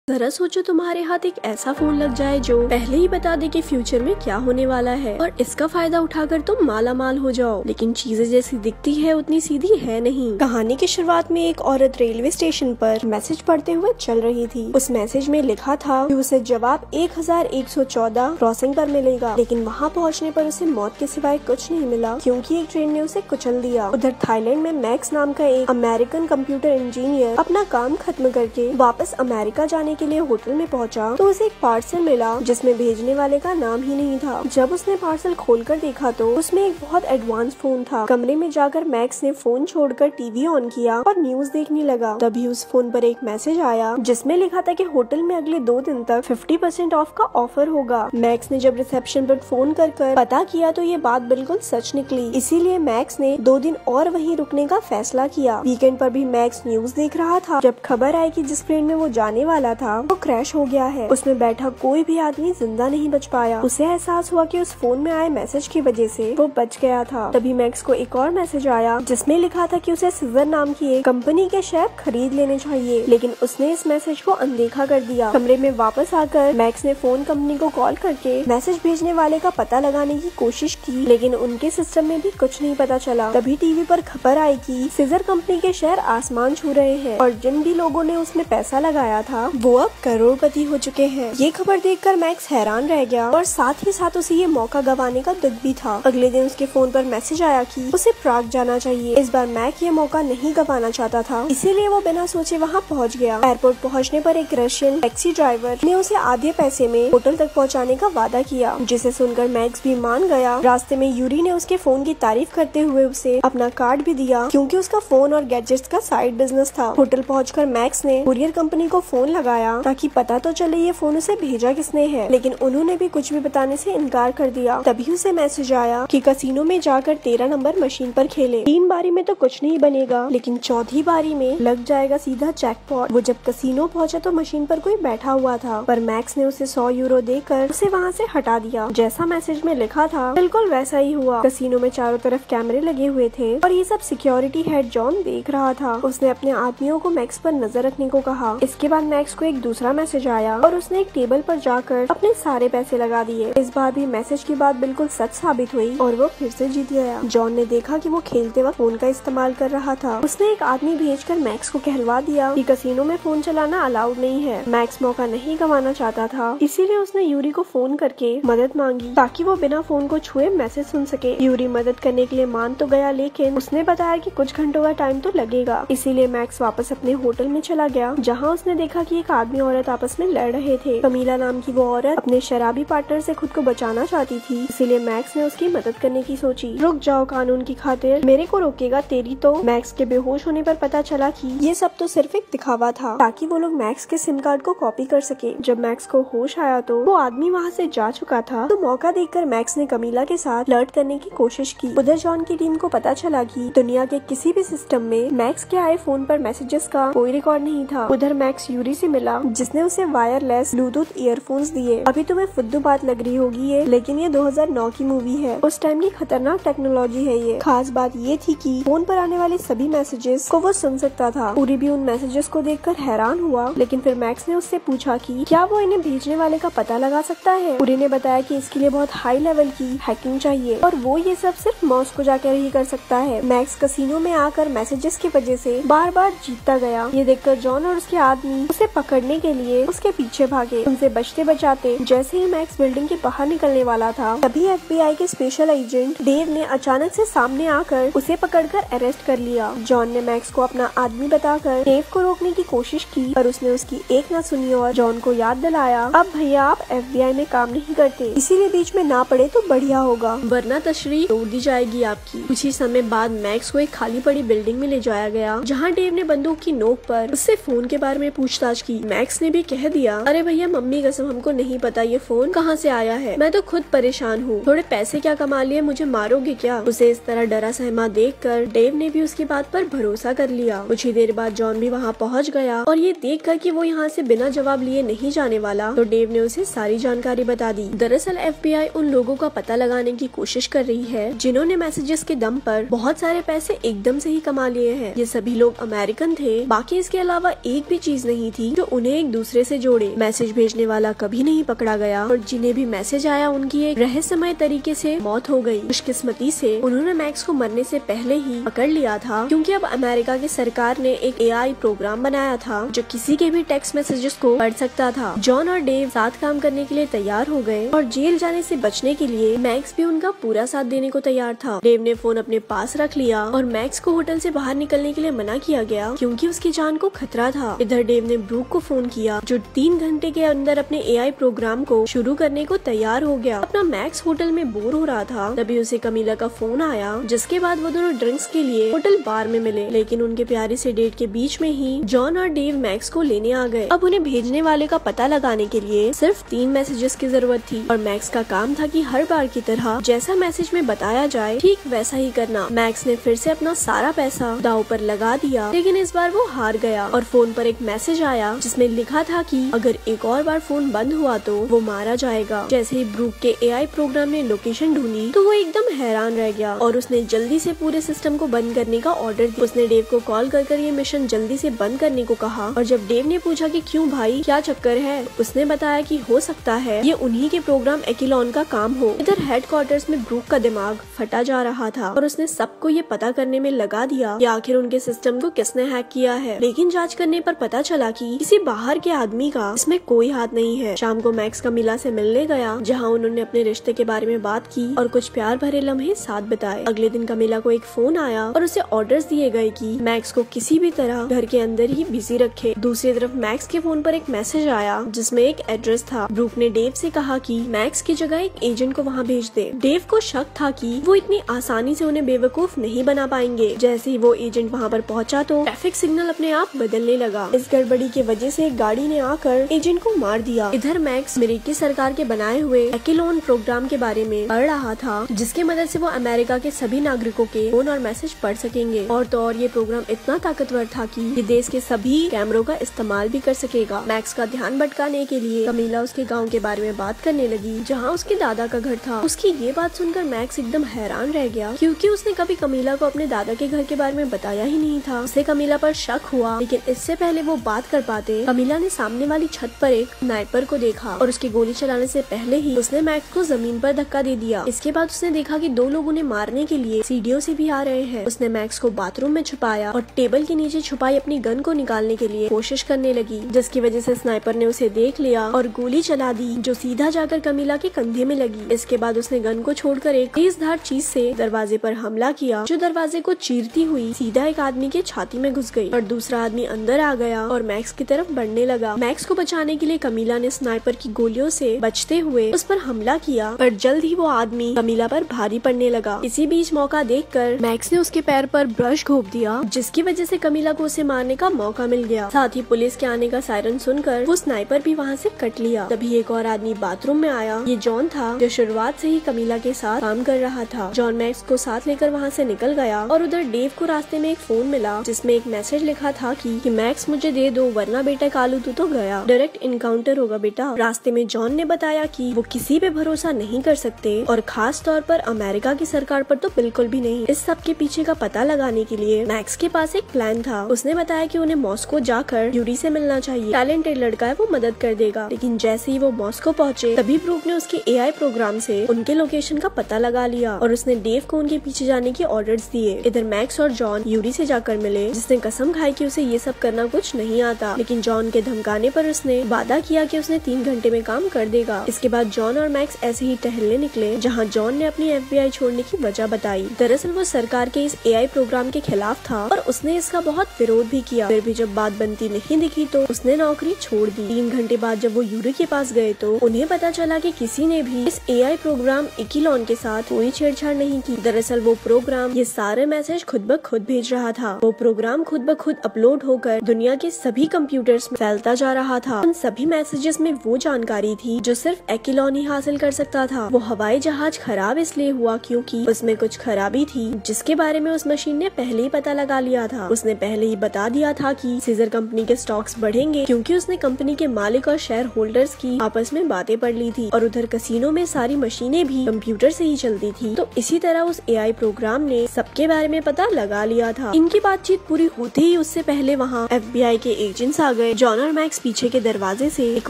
जरा सोचो तुम्हारे हाथ एक ऐसा फोन लग जाए जो पहले ही बता दे कि फ्यूचर में क्या होने वाला है और इसका फायदा उठाकर तुम माला माल हो जाओ। लेकिन चीजें जैसी दिखती है उतनी सीधी है नहीं। कहानी की शुरुआत में एक औरत रेलवे स्टेशन पर मैसेज पढ़ते हुए चल रही थी। उस मैसेज में लिखा था कि उसे जवाब 1114 क्रॉसिंग पर मिलेगा, लेकिन वहाँ पहुँचने पर उसे मौत के सिवाय कुछ नहीं मिला क्योंकि एक ट्रेन ने उसे कुचल दिया। उधर थाईलैंड में मैक्स नाम का एक अमेरिकन कंप्यूटर इंजीनियर अपना काम खत्म करके वापस अमेरिका जाने के लिए होटल में पहुंचा तो उसे एक पार्सल मिला जिसमें भेजने वाले का नाम ही नहीं था। जब उसने पार्सल खोलकर देखा तो उसमें एक बहुत एडवांस फोन था। कमरे में जाकर मैक्स ने फोन छोड़कर टीवी ऑन किया और न्यूज देखने लगा। तभी उस फोन पर एक मैसेज आया जिसमें लिखा था कि होटल में अगले 2 दिन तक 50% ऑफ का ऑफर होगा। मैक्स ने जब रिसेप्शन पर फोन कर पता किया तो ये बात बिल्कुल सच निकली। इसीलिए मैक्स ने 2 दिन और वहीं रुकने का फैसला किया। वीकेंड पर भी मैक्स न्यूज देख रहा था जब खबर आई कि जिस ट्रेन में वो जाने वाला था वो क्रैश हो गया है। उसमें बैठा कोई भी आदमी जिंदा नहीं बच पाया। उसे एहसास हुआ कि उस फोन में आए मैसेज की वजह से वो बच गया था। तभी मैक्स को एक और मैसेज आया जिसमें लिखा था कि उसे सीजर नाम की एक कंपनी के शेयर खरीद लेने चाहिए, लेकिन उसने इस मैसेज को अनदेखा कर दिया। कमरे में वापस आकर मैक्स ने फोन कंपनी को कॉल करके मैसेज भेजने वाले का पता लगाने की कोशिश की, लेकिन उनके सिस्टम में भी कुछ नहीं पता चला। तभी टीवी पर खबर आई कि सीजर कंपनी के शेयर आसमान छू रहे हैं और जिन भी लोगों ने उसमें पैसा लगाया था वो अब करोड़पति हो चुके हैं। ये खबर देखकर मैक्स हैरान रह गया और साथ ही साथ उसे ये मौका गंवाने का दुख भी था। अगले दिन उसके फोन पर मैसेज आया कि उसे प्राग जाना चाहिए। इस बार मैक ये मौका नहीं गंवाना चाहता था, इसीलिए वो बिना सोचे वहाँ पहुँच गया। एयरपोर्ट पहुँचने पर एक रशियन टैक्सी ड्राइवर ने उसे आधे पैसे में होटल तक पहुँचाने का वादा किया, जिसे सुनकर मैक्स भी मान गया। रास्ते में यूरी ने उसके फोन की तारीफ करते हुए उसे अपना कार्ड भी दिया क्योंकि उसका फोन और गैजेट्स का साइड बिजनेस था। होटल पहुँचकर मैक्स ने कुरियर कंपनी को फोन लगाया ताकि पता तो चले ये फोन उसे भेजा किसने है, लेकिन उन्होंने भी कुछ भी बताने से इनकार कर दिया। तभी उसे मैसेज आया कि कसिनो में जाकर 13 नंबर मशीन पर खेले। 3 बारी में तो कुछ नहीं बनेगा, लेकिन चौथी बारी में लग जाएगा सीधा जैकपॉट। वो जब कसिनो पहुंचा तो मशीन पर कोई बैठा हुआ था, पर मैक्स ने उसे 100 यूरो देकर उसे वहाँ से हटा दिया। जैसा मैसेज में लिखा था बिल्कुल वैसा ही हुआ। कसिनो में चारों तरफ कैमरे लगे हुए थे और ये सब सिक्योरिटी हेड जॉन देख रहा था। उसने अपने आदमियों को मैक्स पर नजर रखने को कहा। इसके बाद मैक्स को एक दूसरा मैसेज आया और उसने एक टेबल पर जाकर अपने सारे पैसे लगा दिए। इस बार भी मैसेज की बात बिल्कुल सच साबित हुई और वो फिर से जीत गया। जॉन ने देखा कि वो खेलते वक्त फोन का इस्तेमाल कर रहा था। उसने एक आदमी भेजकर मैक्स को कहलवा दिया कि कसिनो में फोन चलाना अलाउड नहीं है। मैक्स मौका नहीं गंवाना चाहता था, इसीलिए उसने यूरी को फोन करके मदद मांगी ताकि वो बिना फोन को छुए मैसेज सुन सके। यूरी मदद करने के लिए मान तो गया, लेकिन उसने बताया कि कुछ घंटों का टाइम तो लगेगा। इसीलिए मैक्स वापस अपने होटल में चला गया, जहाँ उसने देखा कि एक आदमी औरत आपस में लड़ रहे थे। कमीला नाम की वो औरत अपने शराबी पार्टनर से खुद को बचाना चाहती थी, इसीलिए मैक्स ने उसकी मदद करने की सोची। रुक जाओ, कानून की खातिर मेरे को रोकेगा तेरी तो। मैक्स के बेहोश होने पर पता चला कि ये सब तो सिर्फ एक दिखावा था ताकि वो लोग मैक्स के सिम कार्ड को कॉपी कर सके। जब मैक्स को होश आया तो वो आदमी वहाँ से जा चुका था, तो मौका देखकर मैक्स ने कमीला के साथ फ्लर्ट करने की कोशिश की। उधर जॉन की टीम को पता चला कि दुनिया के किसी भी सिस्टम में मैक्स के आए फोन पर मैसेजेस का कोई रिकॉर्ड नहीं था। उधर मैक्स यूरी से मिला जिसने उसे वायरलेस ब्लूटूथ ईयरफोन्स दिए। अभी तुम्हें फुद्दू बात लग रही होगी ये, लेकिन ये 2009 की मूवी है। उस टाइम की खतरनाक टेक्नोलॉजी है ये। खास बात ये थी कि फोन पर आने वाले सभी मैसेजेस को वो सुन सकता था। पूरी भी उन मैसेजेस को देखकर हैरान हुआ, लेकिन फिर मैक्स ने उससे पूछा कि क्या वो इन्हें भेजने वाले का पता लगा सकता है। पूरी ने बताया कि इसके लिए बहुत हाई लेवल की हैकिंग चाहिए और वो ये सब सिर्फ मॉस्को जाकर ही कर सकता है। मैक्स कसिनो में आकर मैसेजेस की वजह से बार बार जीतता गया। ये देखकर जॉन और उसके आदमी उसे पकड़ने के लिए उसके पीछे भागे। उनसे बचते बचाते जैसे ही मैक्स बिल्डिंग के बाहर निकलने वाला था, तभी FBI के स्पेशल एजेंट डेव ने अचानक से सामने आकर उसे पकड़कर अरेस्ट कर लिया। जॉन ने मैक्स को अपना आदमी बताकर डेव को रोकने की कोशिश की, पर उसने उसकी एक न सुनी और जॉन को याद दिलाया, अब भैया आप FBI में काम नहीं करते, इसीलिए बीच में ना पड़े तो बढ़िया होगा, वरना तशरीह तोड़ दी जाएगी आपकी। कुछ ही समय बाद मैक्स को एक खाली पड़ी बिल्डिंग में ले जाया गया, जहाँ डेव ने बंदूक की नोक पर उससे फोन के बारे में पूछताछ की। मैक्स ने भी कह दिया, अरे भैया मम्मी कसम हमको नहीं पता ये फोन कहाँ से आया है, मैं तो खुद परेशान हूँ, थोड़े पैसे क्या कमा लिए, मुझे मारोगे क्या। उसे इस तरह डरा सहमा देखकर डेव ने भी उसकी बात पर भरोसा कर लिया। कुछ ही देर बाद जॉन भी वहाँ पहुँच गया और ये देखकर कि वो यहाँ से बिना जवाब लिए नहीं जाने वाला, तो डेव ने उसे सारी जानकारी बता दी। दरअसल FBI उन लोगों का पता लगाने की कोशिश कर रही है जिन्होंने मैसेजेस के दम पर बहुत सारे पैसे एकदम से ही कमा लिए हैं। ये सभी लोग अमेरिकन थे, बाकी इसके अलावा एक भी चीज नहीं थी जो उन्हें एक दूसरे से जोड़े। मैसेज भेजने वाला कभी नहीं पकड़ा गया और जिन्हें भी मैसेज आया उनकी एक रहस्यमय तरीके से मौत हो गई। खुशकिस्मती से उन्होंने मैक्स को मरने से पहले ही पकड़ लिया था, क्योंकि अब अमेरिका की सरकार ने एक AI प्रोग्राम बनाया था जो किसी के भी टेक्स्ट मैसेजेस को पढ़ सकता था। जॉन और डेव साथ काम करने के लिए तैयार हो गए और जेल जाने से बचने के लिए मैक्स भी उनका पूरा साथ देने को तैयार था। डेव ने फोन अपने पास रख लिया और मैक्स को होटल से बाहर निकलने के लिए मना किया गया, क्योंकि उसकी जान को खतरा था। इधर डेव ने ब्रूक को फोन किया, जो 3 घंटे के अंदर अपने AI प्रोग्राम को शुरू करने को तैयार हो गया। अपना मैक्स होटल में बोर हो रहा था, तभी उसे कमीला का फोन आया, जिसके बाद वो दोनों ड्रिंक्स के लिए होटल बार में मिले। लेकिन उनके प्यारे से डेट के बीच में ही जॉन और डेव मैक्स को लेने आ गए। अब उन्हें भेजने वाले का पता लगाने के लिए सिर्फ 3 मैसेजेस की जरूरत थी और मैक्स का काम था कि हर बार की तरह जैसा मैसेज में बताया जाए ठीक वैसा ही करना। मैक्स ने फिर से अपना सारा पैसा दांव पर लगा दिया, लेकिन इस बार वो हार गया और फोन पर एक मैसेज आया जिसमें लिखा था कि अगर एक और बार फोन बंद हुआ तो वो मारा जाएगा। जैसे ही ब्रूक के AI प्रोग्राम ने लोकेशन ढूंढी तो वो एकदम हैरान रह गया और उसने जल्दी से पूरे सिस्टम को बंद करने का ऑर्डर दिया। उसने डेव को कॉल कर ये मिशन जल्दी से बंद करने को कहा और जब डेव ने पूछा कि क्यों भाई, क्या चक्कर है, उसने बताया कि हो सकता है ये उन्हीं के प्रोग्राम एक्विलॉन का काम हो। इधर हेडक्वार्टर्स में ब्रूक का दिमाग फटा जा रहा था और उसने सबको ये पता करने में लगा दिया कि आखिर उनके सिस्टम को किसने हैक किया है। लेकिन जांच करने पर पता चला कि किसी बाहर के आदमी का इसमें कोई हाथ नहीं है। शाम को मैक्स कमीला से मिलने गया, जहाँ उन्होंने अपने रिश्ते के बारे में बात की और कुछ प्यार भरे लम्हे साथ बिताए। अगले दिन कमीला को एक फोन आया और उसे ऑर्डर्स दिए गए कि मैक्स को किसी भी तरह घर के अंदर ही बिजी रखे। दूसरी तरफ मैक्स के फोन पर एक मैसेज आया जिसमें एक एड्रेस था। ब्रूक ने डेव से कहा कि मैक्स की जगह एक एजेंट को वहाँ भेज दे। डेव को शक था कि वो इतनी आसानी से उन्हें बेवकूफ नहीं बना पाएंगे। जैसे ही वो एजेंट वहाँ पर पहुँचा तो ट्रैफिक सिग्नल अपने आप बदलने लगा। इस गड़बड़ी की वजह से एक गाड़ी ने आकर एजेंट को मार दिया। इधर मैक्स अमेरिकी सरकार के बनाए हुए एक्विलॉन प्रोग्राम के बारे में पढ़ रहा था, जिसकी मदद से वो अमेरिका के सभी नागरिकों के फोन और मैसेज पढ़ सकेंगे। और तो और ये प्रोग्राम इतना ताकतवर था कि ये देश के सभी कैमरों का इस्तेमाल भी कर सकेगा। मैक्स का ध्यान भटकाने के लिए कमीला उसके गाँव के बारे में बात करने लगी, जहाँ उसके दादा का घर था। उसकी ये बात सुनकर मैक्स एकदम हैरान रह गया, क्योंकि उसने कभी कमीला को अपने दादा के घर के बारे में बताया ही नहीं था। उसे कमीला पर शक हुआ, लेकिन इससे पहले वो बात कर पाते कमीला ने सामने वाली छत पर एक स्नाइपर को देखा और उसकी गोली चलाने से पहले ही उसने मैक्स को जमीन पर धक्का दे दिया। इसके बाद उसने देखा कि 2 लोग उन्हें मारने के लिए सीढ़ियों से भी आ रहे हैं। उसने मैक्स को बाथरूम में छुपाया और टेबल के नीचे छुपाई अपनी गन को निकालने के लिए कोशिश करने लगी, जिसकी वजह से स्नाइपर ने उसे देख लिया और गोली चला दी, जो सीधा जाकर कमीला के कंधे में लगी। इसके बाद उसने गन को छोड़कर एक तेजधार चीज से दरवाजे पर हमला किया, जो दरवाजे को चीरती हुई सीधा एक आदमी के छाती में घुस गई और दूसरा आदमी अंदर आ गया और मैक्स की तरफ बढ़ने लगा। मैक्स को बचाने के लिए कमीला ने स्नाइपर की गोलियों से बचते हुए उस पर हमला किया, पर जल्द ही वो आदमी कमीला पर भारी पड़ने लगा। इसी बीच मौका देखकर मैक्स ने उसके पैर पर ब्रश घोंप दिया, जिसकी वजह से कमीला को उसे मारने का मौका मिल गया। साथ ही पुलिस के आने का सायरन सुनकर वो स्नाइपर भी वहाँ से कट लिया। तभी एक और आदमी बाथरूम में आया। ये जॉन था, जो शुरुआत से ही कमीला के साथ काम कर रहा था। जॉन मैक्स को साथ लेकर वहाँ से निकल गया और उधर डेव को रास्ते में एक फोन मिला, जिसमें एक मैसेज लिखा था कि मैक्स मुझे दे दो, वरना बेटा कालू तू तो गया, डायरेक्ट इनकाउंटर होगा बेटा। रास्ते में जॉन ने बताया कि वो किसी पे भरोसा नहीं कर सकते और खास तौर पर अमेरिका की सरकार पर तो बिल्कुल भी नहीं। इस सब के पीछे का पता लगाने के लिए मैक्स के पास एक प्लान था। उसने बताया कि उन्हें मॉस्को जाकर यूरी से मिलना चाहिए, टैलेंटेड लड़का है, वो मदद कर देगा। लेकिन जैसे ही वो मॉस्को पहुँचे तभी ब्रूक ने उसके AI प्रोग्राम से उनके लोकेशन का पता लगा लिया और उसने डेव को उनके पीछे जाने के ऑर्डर्स दिए। इधर मैक्स और जॉन यूरी से जाकर मिले, जिसने कसम खाई कि उसे ये सब करना कुछ नहीं आता। लेकिन जॉन के धमकाने पर उसने वादा किया कि उसने 3 घंटे में काम कर देगा। इसके बाद जॉन और मैक्स ऐसे ही टहलने निकले, जहाँ जॉन ने अपनी FBI छोड़ने की वजह बताई। दरअसल वो सरकार के इस AI प्रोग्राम के खिलाफ था और उसने इसका बहुत विरोध भी किया। फिर भी जब बात बनती नहीं दिखी तो उसने नौकरी छोड़ दी। 3 घंटे बाद जब वो यूरी के पास गए तो उन्हें पता चला कि किसी ने भी इस AI प्रोग्राम एक्विलॉन के साथ कोई छेड़छाड़ नहीं की। दरअसल वो प्रोग्राम ये सारे मैसेज खुद ब खुद भेज रहा था। वो प्रोग्राम खुद ब खुद अपलोड होकर दुनिया के सभी कंप्यूटर्स में फैलता जा रहा था। उन सभी मैसेजेस में वो जानकारी थी जो सिर्फ एक्विलॉन ही हासिल कर सकता था। वो हवाई जहाज खराब इसलिए हुआ क्योंकि उसमें कुछ खराबी थी, जिसके बारे में उस मशीन ने पहले ही पता लगा लिया था। उसने पहले ही बता दिया था कि सीजर कंपनी के स्टॉक्स बढ़ेंगे, क्योंकि उसने कंपनी के मालिक और शेयर होल्डर्स की आपस में बातें पढ़ ली थी। और उधर कसिनो में सारी मशीनें भी कंप्यूटर से ही चलती थी। तो इसी तरह उस AI प्रोग्राम ने सबके बारे में पता लगा लिया था। इनकी बातचीत पूरी होते ही उससे पहले वहाँ FBI के एजेंट्स आ गए गए। जॉन और मैक्स पीछे के दरवाजे से एक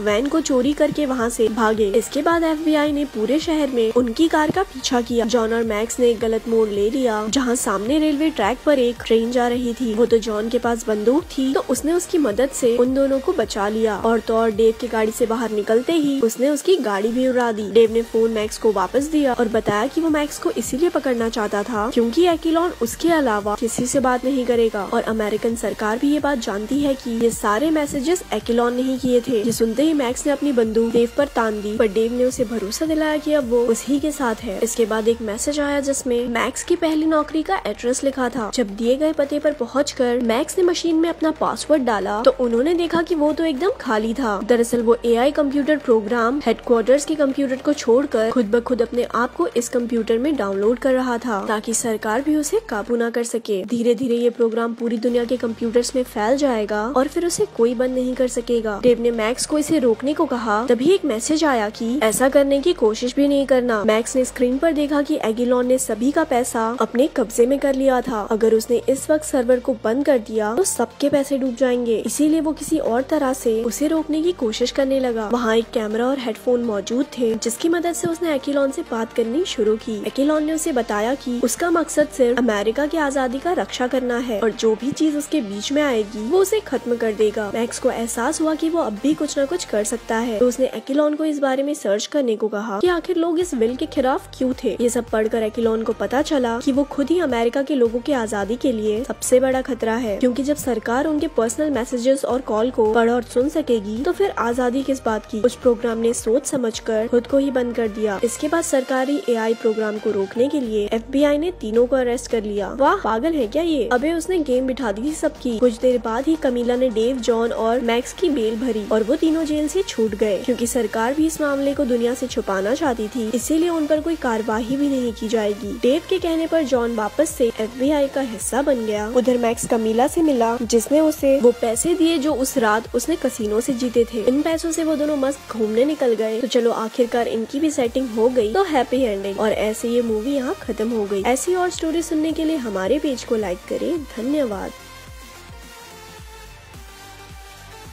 वैन को चोरी करके वहाँ से भागे। इसके बाद FBI ने पूरे शहर में उनकी कार का पीछा किया। जॉन और मैक्स ने एक गलत मोड़ ले लिया जहाँ सामने रेलवे ट्रैक पर एक ट्रेन जा रही थी। वो तो जॉन के पास बंदूक थी तो उसने उसकी मदद से उन दोनों को बचा लिया। और तो और डेव की गाड़ी से बाहर निकलते ही उसने उसकी गाड़ी भी उड़ा दी। डेव ने फोन मैक्स को वापस दिया और बताया कि वो मैक्स को इसीलिए पकड़ना चाहता था क्योंकि एक्विलॉन उसके अलावा किसी से बात नहीं करेगा और अमेरिकन सरकार भी ये बात जानती है कि ये सारे मैसेजेस एक्विलॉन ने ही किए थे। ये सुनते ही मैक्स ने अपनी बंदूक डेव पर तान दी, पर डेव ने उसे भरोसा दिलाया कि अब वो उसी के साथ है। इसके बाद एक मैसेज आया जिसमें मैक्स की पहली नौकरी का एड्रेस लिखा था। जब दिए गए पते पर पहुंचकर मैक्स ने मशीन में अपना पासवर्ड डाला तो उन्होंने देखा कि वो तो एकदम खाली था। दरअसल वो AI कंप्यूटर प्रोग्राम हेडक्वार्टर्स के कंप्यूटर को छोड़कर खुद ब खुद अपने आप को इस कंप्यूटर में डाउनलोड कर रहा था ताकि सरकार भी उसे काबू न कर सके। धीरे धीरे ये प्रोग्राम पूरी दुनिया के कंप्यूटर्स में फैल जाएगा और फिर उसे कोई बंद नहीं कर सकेगा। डेव ने मैक्स को इसे रोकने को कहा, तभी एक मैसेज आया कि ऐसा करने की कोशिश भी नहीं करना। मैक्स ने स्क्रीन पर देखा कि एक्विलॉन ने सभी का पैसा अपने कब्जे में कर लिया था। अगर उसने इस वक्त सर्वर को बंद कर दिया तो सबके पैसे डूब जाएंगे। इसीलिए वो किसी और तरह से उसे रोकने की कोशिश करने लगा। वहाँ एक कैमरा और हेडफोन मौजूद थे जिसकी मदद से उसने एक्विलॉन से बात करनी शुरू की। एक्विलॉन ने उसे बताया कि उसका मकसद सिर्फ अमेरिका की आजादी का रक्षा करना है और जो भी चीज उसके बीच में आएगी वो उसे खत्म कर देगा। मैक्स को एहसास हुआ कि वो अब भी कुछ न कुछ कर सकता है तो उसने एक्विलॉन को इस बारे में सर्च करने को कहा कि आखिर लोग इस बिल के खिलाफ क्यों थे। ये सब पढ़कर एक्विलॉन को पता चला कि वो खुद ही अमेरिका के लोगों की आजादी के लिए सबसे बड़ा खतरा है, क्योंकि जब सरकार उनके पर्सनल मैसेजेस और कॉल को पढ़ और सुन सकेगी तो फिर आजादी किस बात की। उस प्रोग्राम ने सोच समझकर खुद को ही बंद कर दिया। इसके बाद सरकारी AI प्रोग्राम को रोकने के लिए FBI ने तीनों को अरेस्ट कर लिया। वाह, पागल है क्या ये। अबे उसने गेम बिठा दी थी सबकी। कुछ देर बाद ही कमीला ने डेव, जॉन और मैक्स की बेल भरी और वो तीनों जेल से छूट गए। क्योंकि सरकार भी इस मामले को दुनिया से छुपाना चाहती थी, इसीलिए उन पर कोई कार्यवाही भी नहीं की जाएगी। डेव के कहने पर जॉन वापस से FBI का हिस्सा बन गया। उधर मैक्स कमीला से मिला जिसने उसे वो पैसे दिए जो उस रात उसने कसिनो से जीते थे। इन पैसों से वो दोनों मस्त घूमने निकल गए। तो चलो आखिरकार इनकी भी सेटिंग हो गई तो हैप्पी एंडिंग। और ऐसे ये मूवी यहाँ खत्म हो गई। ऐसी और स्टोरी सुनने के लिए हमारे पेज को लाइक करें। धन्यवाद।